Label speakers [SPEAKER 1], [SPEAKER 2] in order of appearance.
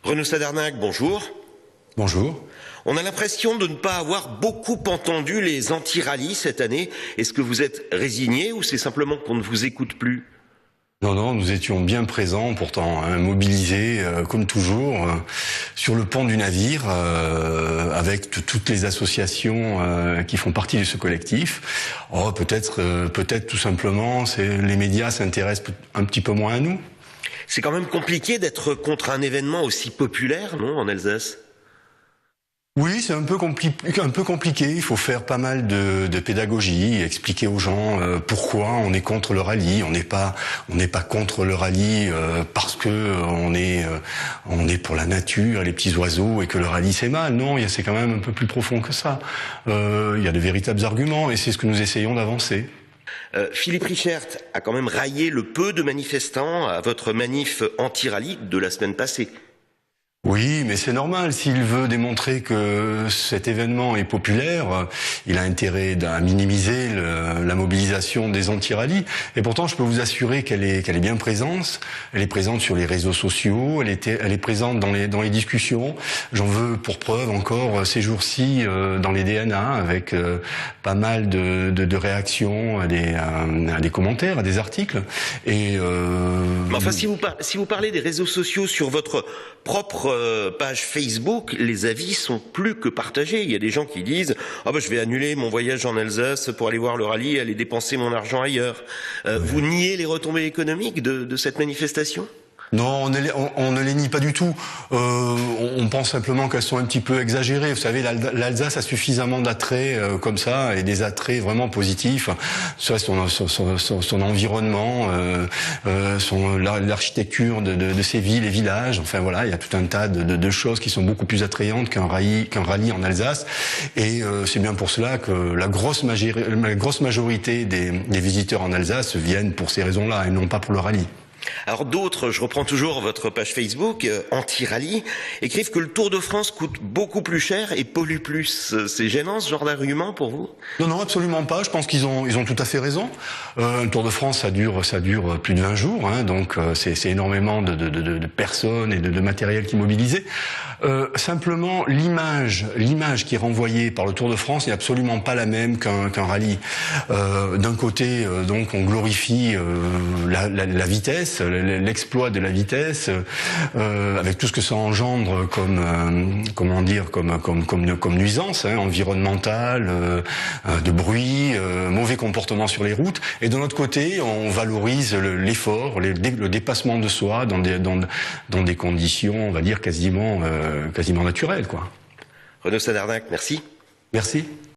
[SPEAKER 1] Renaud Sadarnac, bonjour.
[SPEAKER 2] Bonjour.
[SPEAKER 1] On a l'impression de ne pas avoir beaucoup entendu les anti-rallye cette année. Est-ce que vous êtes résigné ou c'est simplement qu'on ne vous écoute plus ?
[SPEAKER 2] Non, nous étions bien présents, pourtant, mobilisés, comme toujours, sur le pont du navire, avec toutes les associations qui font partie de ce collectif. Oh, peut-être tout simplement, les médias s'intéressent un petit peu moins à nous.
[SPEAKER 1] C'est quand même compliqué d'être contre un événement aussi populaire, non, en Alsace ?
[SPEAKER 2] Oui, c'est un peu compliqué. Il faut faire pas mal de pédagogie, expliquer aux gens pourquoi on est contre le rallye. On n'est pas contre le rallye parce que on est pour la nature, les petits oiseaux et que le rallye c'est mal. Non, c'est quand même un peu plus profond que ça. Il y a de véritables arguments et c'est ce que nous essayons d'avancer.
[SPEAKER 1] Philippe Richert a quand même raillé le peu de manifestants à votre manif anti-rallye de la semaine passée.
[SPEAKER 2] Oui, mais c'est normal. S'il veut démontrer que cet événement est populaire, il a intérêt à minimiser la mobilisation des anti-rallye. Et pourtant, je peux vous assurer qu'elle est bien présente. Elle est présente sur les réseaux sociaux. Elle est présente dans les discussions. J'en veux pour preuve encore ces jours-ci dans les DNA avec pas mal de réactions à des commentaires, à des articles. Et
[SPEAKER 1] mais enfin, si vous parlez des réseaux sociaux sur votre propre page Facebook, les avis sont plus que partagés. Il y a des gens qui disent je vais annuler mon voyage en Alsace pour aller voir le rallye et aller dépenser mon argent ailleurs. Vous niez les retombées économiques de cette manifestation ?
[SPEAKER 2] Non, on ne les nie pas du tout. On pense simplement qu'elles sont un petit peu exagérées. Vous savez, l'Alsace a suffisamment d'attraits comme ça, et des attraits vraiment positifs. Soit son environnement, l'architecture de ses villes et villages. Enfin voilà, il y a tout un tas de choses qui sont beaucoup plus attrayantes qu'un rallye en Alsace. Et c'est bien pour cela que la grosse majorité des visiteurs en Alsace viennent pour ces raisons-là, et non pas pour le rallye.
[SPEAKER 1] Alors d'autres, je reprends toujours votre page Facebook, anti-rallye, écrivent que le Tour de France coûte beaucoup plus cher et pollue plus. C'est gênant ce genre d'argument pour vous ?
[SPEAKER 2] Non, absolument pas. Je pense qu'ils ont tout à fait raison. Un Tour de France, ça dure plus de 20 jours, donc c'est énormément de personnes et de matériel qui est mobilisé. Simplement, l'image qui est renvoyée par le Tour de France n'est absolument pas la même qu'un rallye. D'un côté, donc, on glorifie la vitesse, l'exploit de la vitesse, avec tout ce que ça engendre comme nuisance environnementale, de bruit, mauvais comportement sur les routes. Et de l'autre côté, on valorise l'effort, le dépassement de soi dans des conditions, on va dire, quasiment naturelles, quoi.
[SPEAKER 1] Renaud Sadarnac, merci.
[SPEAKER 2] Merci.